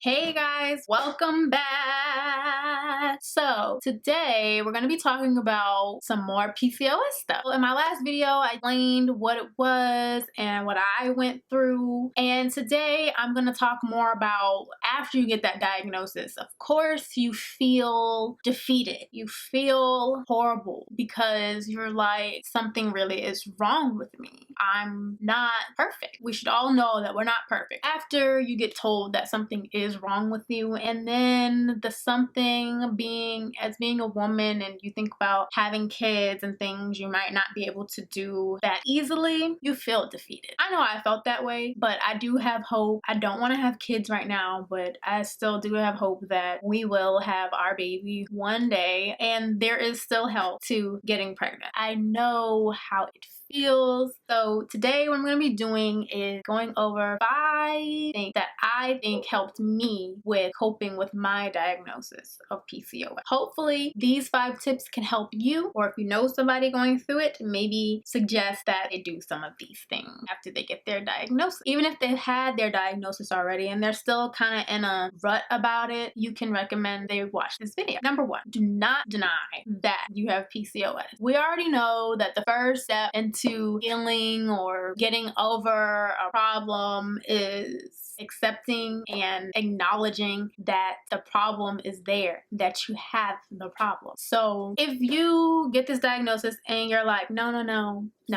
Hey guys, welcome back. So today we're going to be talking about some more PCOS stuff. In my last video, I explained what it was and what I went through. And today I'm going to talk more about after you get that diagnosis. Of course, you feel defeated. You feel horrible because you're like, something really is wrong with me. I'm not perfect. We should all know that we're not perfect. After you get told that something is wrong with you, and then the something being a woman, and you think about having kids and things you might not be able to do that easily, you feel defeated. I know I felt that way, but I do have hope. I don't want to have kids right now, but I still do have hope that we will have our baby one day, and there is still help to getting pregnant. I know how it feels. So today what I'm going to be doing is going over 5 things that I think helped me with coping with my diagnosis of PCOS. Hopefully these 5 tips can help you, or if you know somebody going through it, maybe suggest that they do some of these things after they get their diagnosis. Even if they've had their diagnosis already and they're still kind of in a rut about it, you can recommend they watch this video. Number 1, do not deny that you have PCOS. We already know that the first step into healing or getting over a problem is accepting and acknowledging that the problem is there, that you have the problem. So if you get this diagnosis and you're like, no,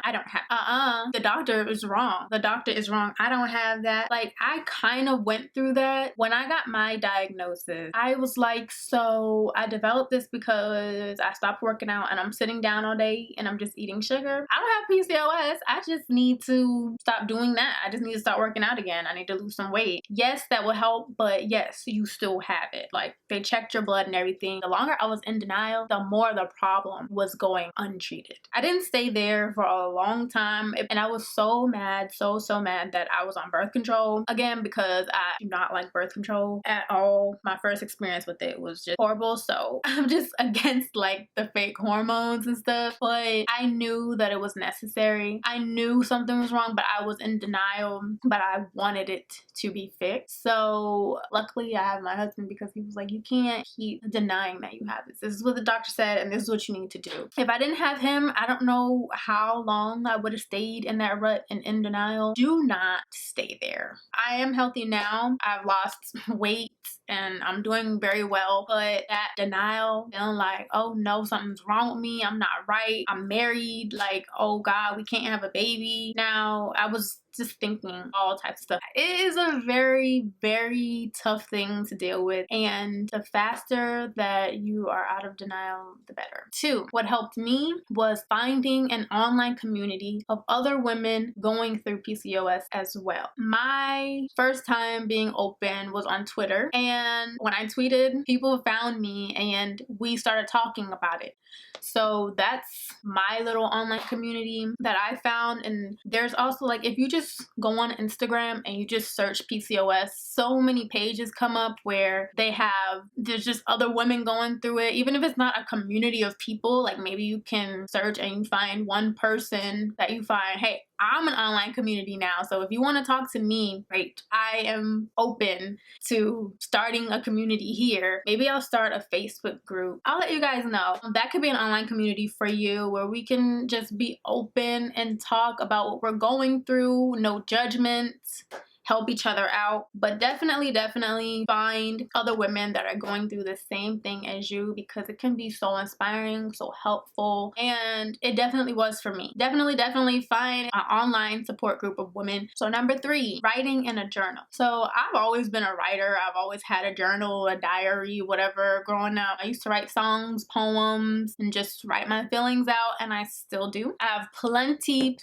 I don't have, the doctor is wrong. The doctor is wrong. I don't have that. Like, I kind of went through that. When I got my diagnosis, I was like, so I developed this because I stopped working out and I'm sitting down all day and I'm just eating sugar. I don't have PCOS. I just need to stop doing that. I just need to start working out again. I need to lose some weight. Yes, that will help, but yes, you still have it. Like, they checked your blood and everything. The longer I was in denial, the more the problem was going untreated. I didn't stay there for a long time, and I was so mad, so mad that I was on birth control again, because I do not like birth control at all. My first experience with it was just horrible, so I'm just against like the fake hormones and stuff. But I knew that it was necessary. I knew something was wrong, but I was in denial, but I wanted it to be fixed. So luckily I have my husband, because he was like, you can't keep denying that you have this. This is what the doctor said and this is what you need to do. If I didn't have him, I don't know how long I would have stayed in that rut and in denial. Do not stay there. I am healthy now. I've lost weight and I'm doing very well, but that denial, feeling like, oh no, something's wrong with me, I'm not right, I'm married, like, oh God, we can't have a baby now. I was just thinking all types of stuff. It is a very tough thing to deal with, and the faster that you are out of denial, the better. 2, what helped me was finding an online community of other women going through PCOS as well. My first time being open was on Twitter, and when I tweeted, people found me and we started talking about it. So that's my little online community that I found. And there's also, like, if you just go on Instagram and you just search PCOS, so many pages come up where there's just other women going through it. Even if it's not a community of people, like maybe you can search and you find one person that you find, hey, I'm an online community now, so if you want to talk to me, great. I am open to starting a community here. Maybe I'll start a Facebook group. I'll let you guys know. That could be an online community for you where we can just be open and talk about what we're going through. No judgments. Help each other out, but definitely find other women that are going through the same thing as you, because it can be so inspiring, so helpful, and it definitely was for me. Definitely find an online support group of women. So number 3, writing in a journal. So I've always been a writer. I've always had a journal, a diary, whatever. Growing up, I used to write songs, poems, and just write my feelings out, and I still do. I have plenty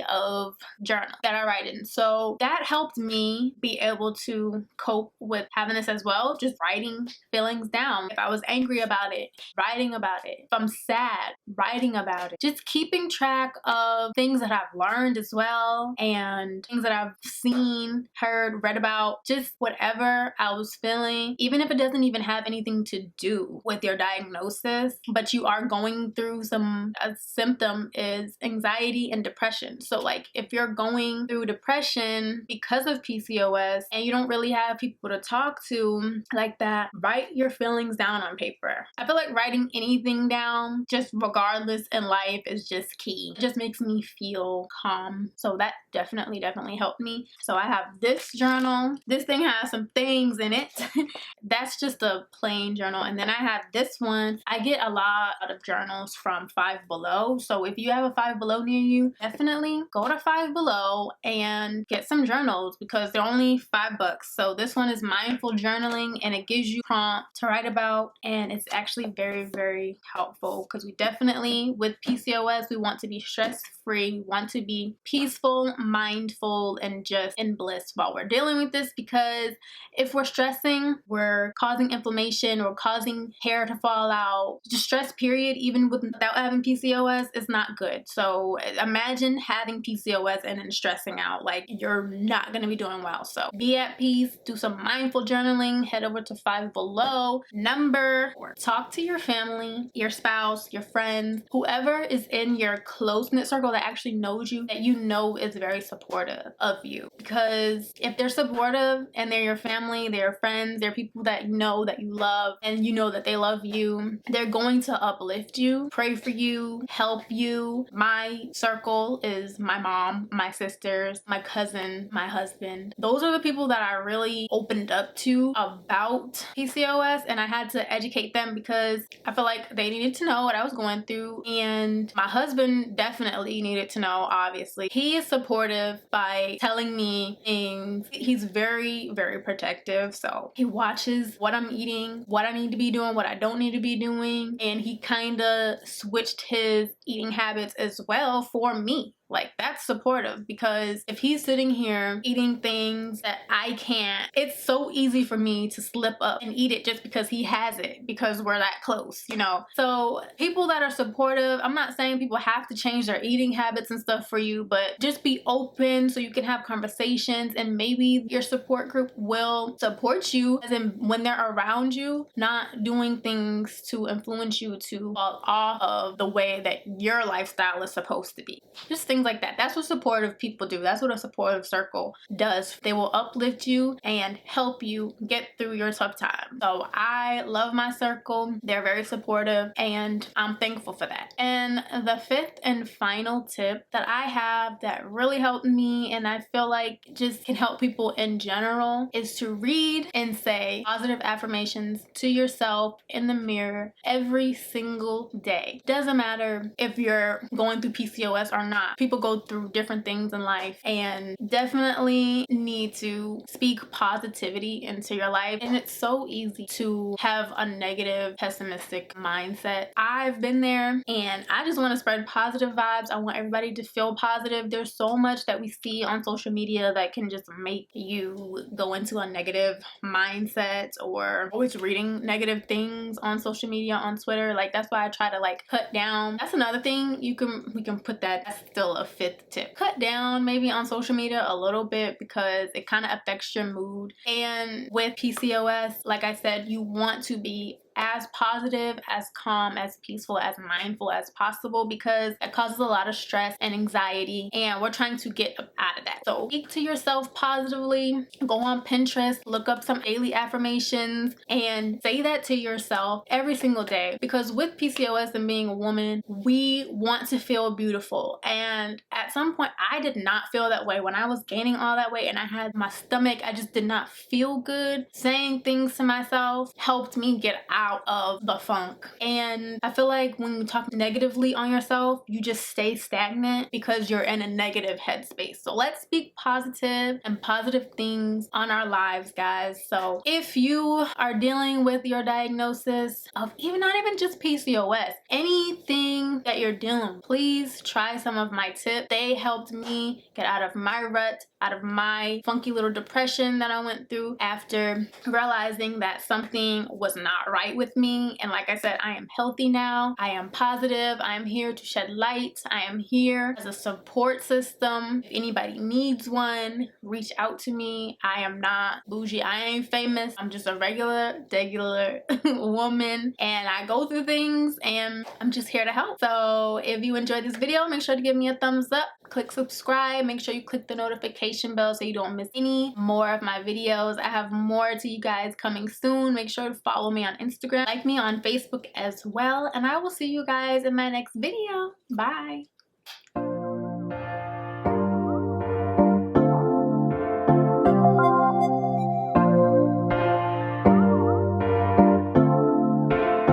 of journals that I write in. So that helped me be able to cope with having this as well. Just writing feelings down. If I was angry about it, writing about it. If I'm sad, writing about it. Just keeping track of things that I've learned as well, and things that I've seen, heard, read about. Just whatever I was feeling, even if it doesn't even have anything to do with your diagnosis, but you are going through a symptom is anxiety and depression. So like if you're going through depression because because of PCOS and you don't really have people to talk to like that, write your feelings down on paper. I feel like writing anything down, just regardless in life, is just key. It just makes me feel calm. So that definitely helped me. So I have this journal. This thing has some things in it. That's just a plain journal. And then I have this one. I get a lot of journals from Five Below. So if you have a Five Below near you, definitely go to Five Below and get some journals because they're only $5. So this one is mindful journaling and it gives you prompt to write about, and it's actually very helpful because we definitely, with PCOS, we want to be stress-free, we want to be peaceful, mindful, and just in bliss while we're dealing with this, because if we're stressing, we're causing inflammation, we're causing hair to fall out. Just stress period, even without having PCOS, is not good. So imagine having PCOS and then stressing out. Like, you're not gonna be doing well. So be at peace, do some mindful journaling, head over to Five Below. Number 4, talk to your family, your spouse, your friends, whoever is in your close-knit circle that actually knows you, that you know is very supportive of you. Because if they're supportive and they're your family, they're your friends, they're people that you know that you love, and you know that they love you, they're going to uplift you, pray for you, help you. My circle is my mom, my sisters, my cousin, my husband. Those are the people that I really opened up to about PCOS, and I had to educate them because I feel like they needed to know what I was going through, and my husband definitely needed to know. Obviously, he is supportive by telling me things. He's very protective, so he watches what I'm eating, what I need to be doing, what I don't need to be doing, and he kind of switched his eating habits as well for me. Like, that's supportive, because if he's sitting here eating things that I can't, it's so easy for me to slip up and eat it just because he has it, because we're that close, you know? So people that are supportive, I'm not saying people have to change their eating habits and stuff for you, but just be open so you can have conversations, and maybe your support group will support you, as in when they're around you, not doing things to influence you to fall off of the way that your lifestyle is supposed to be. Just things like that. That's what supportive people do. That's what a supportive circle does. They will uplift you and help you get through your tough time. So I love my circle. They're very supportive, and I'm thankful for that. And the 5th and final tip that I have that really helped me, and I feel like just can help people in general, is to read and say positive affirmations to yourself in the mirror every single day. Doesn't matter if you're going through PCOS or not. People go through different things in life, and definitely need to speak positivity into your life. And it's so easy to have a negative, pessimistic mindset. I've been there, and I just want to spread positive vibes. I want everybody to feel positive. There's so much that we see on social media that can just make you go into a negative mindset, or always reading negative things on social media, on Twitter. Like, that's why I try to like cut down. That's another thing we can put that. That's still a 5th tip. Cut down maybe on social media a little bit, because it kind of affects your mood. And with PCOS, like I said, you want to be as positive, as calm, as peaceful, as mindful as possible, because it causes a lot of stress and anxiety, and we're trying to get out of that. So speak to yourself positively. Go on Pinterest, look up some daily affirmations, and say that to yourself every single day, because with PCOS and being a woman, we want to feel beautiful. And at some point, I did not feel that way. When I was gaining all that weight and I had my stomach, I just did not feel good. Saying things to myself helped me get out of the funk. And I feel like when you talk negatively on yourself, you just stay stagnant because you're in a negative headspace. So let's speak positive and positive things on our lives, guys. So if you are dealing with your diagnosis of not even just PCOS, anything that you're dealing with, please try some of my tips. They helped me get out of my rut, out of my funky little depression that I went through after realizing that something was not right with me. And like I said, I am healthy now. I am positive. I am here to shed light. I am here as a support system. If anybody needs one, reach out to me. I am not bougie. I ain't famous. I'm just a regular woman, and I go through things, and I'm just here to help. So if you enjoyed this video, make sure to give me a thumbs up. click subscribe. Make sure you click the notification bell so you don't miss any more of my videos. I have more to you guys coming soon. Make sure to follow me on Instagram, like me on Facebook as well, and I will see you guys in my next video. Bye.